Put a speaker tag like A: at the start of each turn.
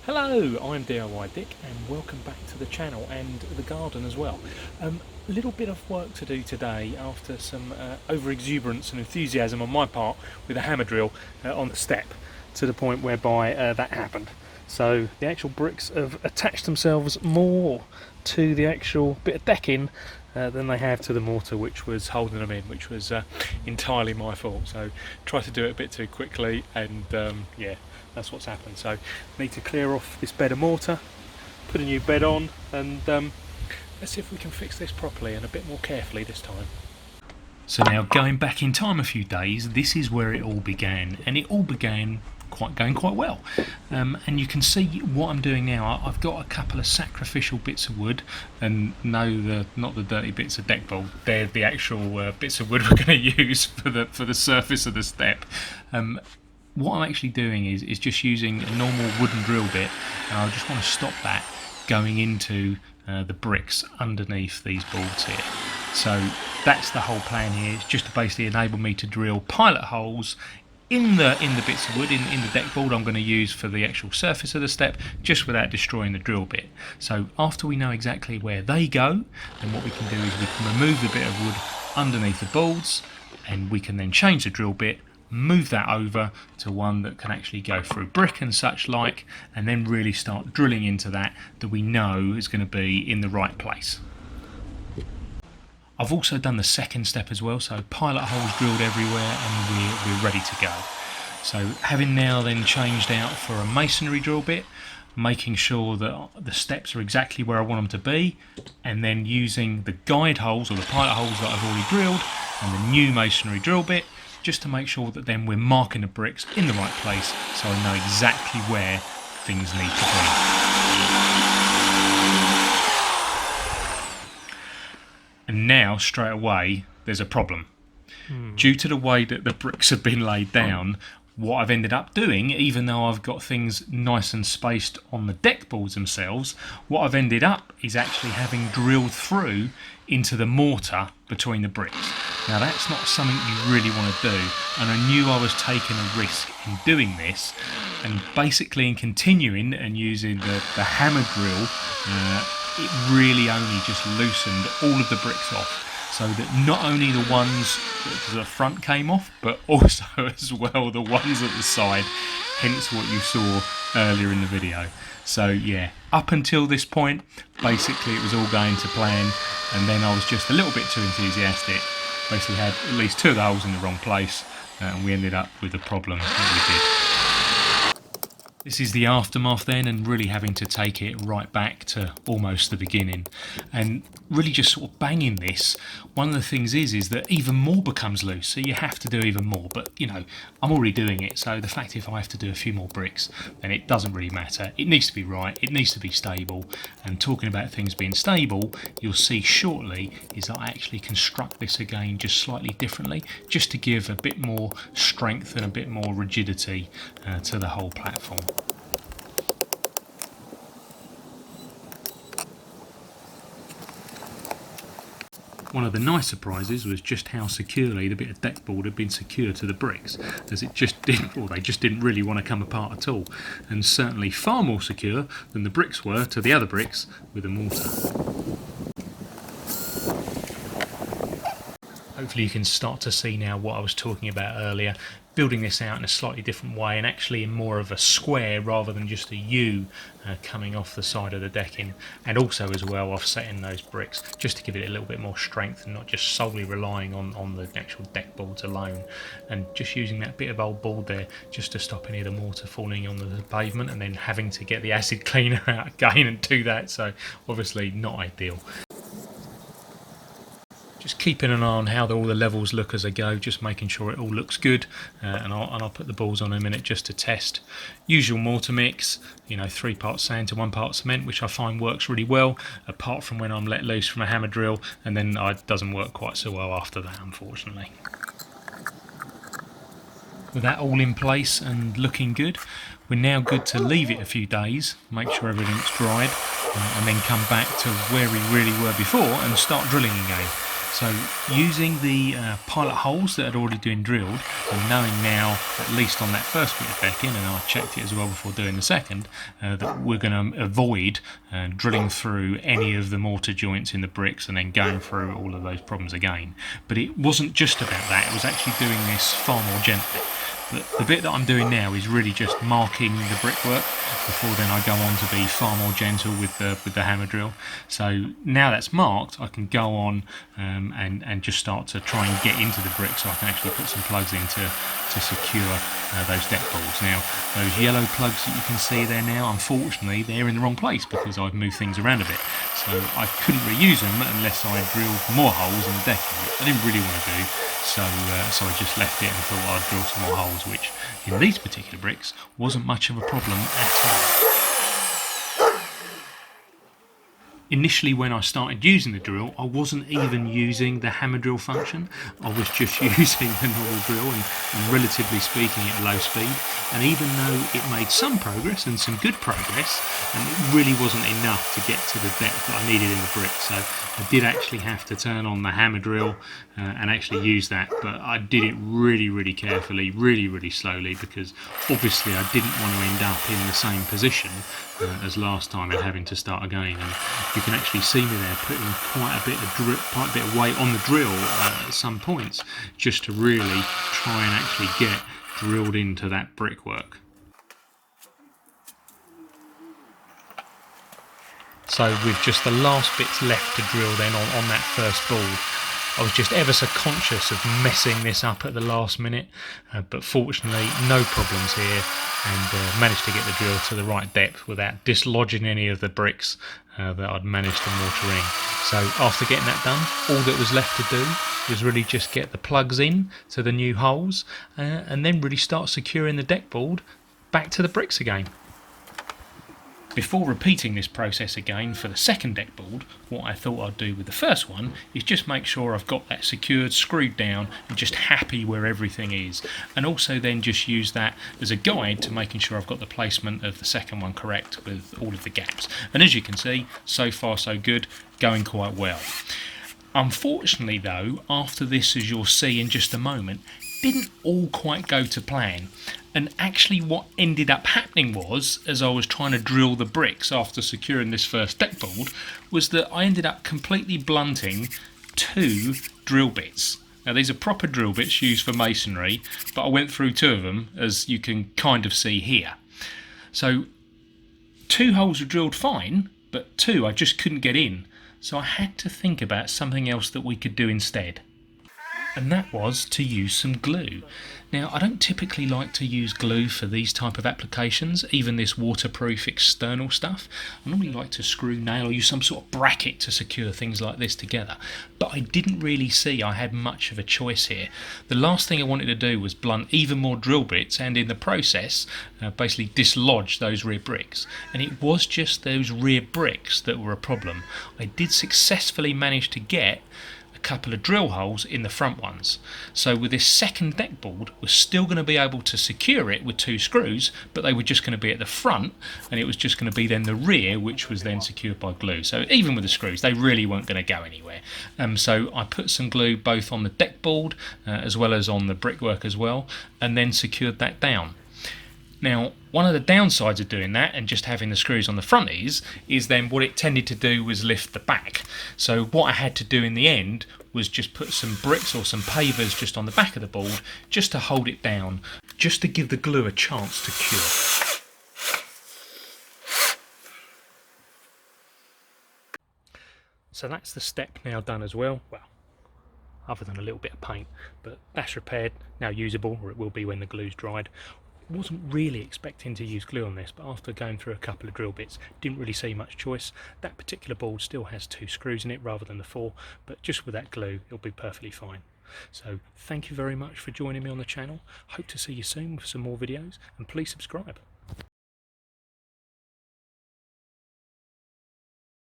A: Hello, I'm DIY Dick and welcome back to the channel and the garden as well. A little bit of work to do today after some over-exuberance and enthusiasm on my part with a hammer drill on the step, to the point whereby that happened. So the actual bricks have attached themselves more to the actual bit of decking than they have to the mortar which was holding them in, which was entirely my fault. So tried to do it a bit too quickly and yeah, that's what's happened. So need to clear off this bed of mortar, put a new bed on, and let's see if we can fix this properly and a bit more carefully this time. So now, going back in time a few days, this is where it all began, and it all began going quite well. And you can see what I'm doing now. I've got a couple of sacrificial bits of wood, and no, not the dirty bits of deck bolt. They're the actual bits of wood we're going to use for the surface of the step. What I'm actually doing is just using a normal wooden drill bit, and I just want to stop that going into the bricks underneath these boards here. So that's the whole plan here. It's just to basically enable me to drill pilot holes in the bits of wood in the deck board I'm going to use for the actual surface of the step, just without destroying the drill bit. So after we know exactly where they go, then what we can do is we can remove the bit of wood underneath the boards, and we can then change the drill bit, move that over to one that can actually go through brick and such like, and then really start drilling into that we know is going to be in the right place. I've also done the second step as well, so pilot holes drilled everywhere and we're ready to go. So having now then changed out for a masonry drill bit, making sure that the steps are exactly where I want them to be, and then using the guide holes or the pilot holes that I've already drilled and the new masonry drill bit, just to make sure that then we're marking the bricks in the right place so I know exactly where things need to be. And now, straight away, there's a problem. Due to the way that the bricks have been laid down, what I've ended up doing, even though I've got things nice and spaced on the deck boards themselves, what I've ended up is actually having drilled through into the mortar between the bricks. Now that's not something you really want to do, and I knew I was taking a risk in doing this, and basically in continuing and using the hammer drill, it really only just loosened all of the bricks off, so that not only the ones at the front came off, but also as well the ones at the side, hence what you saw earlier in the video. So yeah, up until this point, basically it was all going to plan, and then I was just a little bit too enthusiastic. Basically had at least two of the holes in the wrong place, and we ended up with the problem that we did. This is the aftermath then, and really having to take it right back to almost the beginning, and really just sort of banging this. One of the things is that even more becomes loose, so you have to do even more, but you know, I'm already doing it, so the fact if I have to do a few more bricks, then it doesn't really matter. It needs to be right, it needs to be stable, and talking about things being stable, you'll see shortly is that I actually construct this again just slightly differently, just to give a bit more strength and a bit more rigidity to the whole platform. One of the nice surprises was just how securely the bit of deck board had been secured to the bricks, as it just didn't, or they just didn't really want to come apart at all, and certainly far more secure than the bricks were to the other bricks with the mortar. Hopefully you can start to see now what I was talking about earlier, building this out in a slightly different way and actually in more of a square rather than just a U coming off the side of the decking, and also as well offsetting those bricks just to give it a little bit more strength and not just solely relying on the actual deck boards alone, and just using that bit of old board there just to stop any of the mortar falling on the pavement and then having to get the acid cleaner out again and do that, so obviously not ideal. Just keeping an eye on how all the levels look as I go, just making sure it all looks good, and I'll put the balls on in a minute just to test. Usual mortar mix, you know, 3 parts sand to 1 part cement, which I find works really well, apart from when I'm let loose from a hammer drill, and then it doesn't work quite so well after that, unfortunately. With that all in place and looking good, we're now good to leave it a few days, make sure everything's dried, and then come back to where we really were before and start drilling again. So using the pilot holes that had already been drilled, and knowing now, at least on that first bit of decking, and I checked it as well before doing the second, that we're going to avoid drilling through any of the mortar joints in the bricks and then going through all of those problems again. But it wasn't just about that, it was actually doing this far more gently. The bit that I'm doing now is really just marking the brickwork before then I go on to be far more gentle with the hammer drill. So now that's marked, I can go on and just start to try and get into the brick, so I can actually put some plugs in to secure those deck balls. Now those yellow plugs that you can see there now, unfortunately they're in the wrong place because I've moved things around a bit, so I couldn't reuse them unless I drilled more holes in the decking, which I didn't really want to do. So I just left it and thought I'd drill some more holes, which in these particular bricks wasn't much of a problem at all. Initially, when I started using the drill, I wasn't even using the hammer drill function. I was just using the normal drill and relatively speaking at low speed. And even though it made some progress and some good progress, it really wasn't enough to get to the depth that I needed in the brick. So I did actually have to turn on the hammer drill and actually use that. But I did it really, really carefully, really, really slowly, because obviously I didn't want to end up in the same position as last time and having to start again. And you can actually see me there putting quite a bit of weight on the drill at some points, just to really try and actually get drilled into that brickwork. So with just the last bits left to drill then on that first board, I was just ever so conscious of messing this up at the last minute, but fortunately no problems here, and managed to get the drill to the right depth without dislodging any of the bricks that I'd managed to mortar in. So after getting that done, all that was left to do was really just get the plugs in to the new holes and then really start securing the deck board back to the bricks again. Before repeating this process again for the second deck board, what I thought I'd do with the first one is just make sure I've got that secured, screwed down, and just happy where everything is. And also then just use that as a guide to making sure I've got the placement of the second one correct with all of the gaps. And as you can see, so far so good, going quite well. Unfortunately though, after this, as you'll see in just a moment, didn't all quite go to plan. And actually what ended up happening was, as I was trying to drill the bricks after securing this first deck board, was that I ended up completely blunting 2 drill bits. Now these are proper drill bits used for masonry, but I went through 2 of them, as you can kind of see here. So 2 holes were drilled fine, but 2 I just couldn't get in. So I had to think about something else that we could do instead. And that was to use some glue. Now I don't typically like to use glue for these type of applications, even this waterproof external stuff. I normally like to screw, nail, or use some sort of bracket to secure things like this together. But I didn't really see I had much of a choice here. The last thing I wanted to do was blunt even more drill bits and in the process basically dislodge those rear bricks. And it was just those rear bricks that were a problem. I did successfully manage to get couple of drill holes in the front ones. So with this second deck board, we're still going to be able to secure it with 2 screws, but they were just going to be at the front, and it was just going to be then the rear, which was then secured by glue. So even with the screws, they really weren't going to go anywhere. So I put some glue both on the deck board as well as on the brickwork as well, and then secured that down. Now, one of the downsides of doing that and just having the screws on the front is then what it tended to do was lift the back. So what I had to do in the end was just put some bricks or some pavers just on the back of the board just to hold it down, just to give the glue a chance to cure. So that's the step now done as well. Well, other than a little bit of paint, but that's repaired, now usable, or it will be when the glue's dried. Wasn't really expecting to use glue on this, but after going through a couple of drill bits, didn't really see much choice. That particular board still has 2 screws in it rather than the 4, but just with that glue it'll be perfectly fine. So thank you very much for joining me on the channel. Hope to see you soon with some more videos, and please subscribe.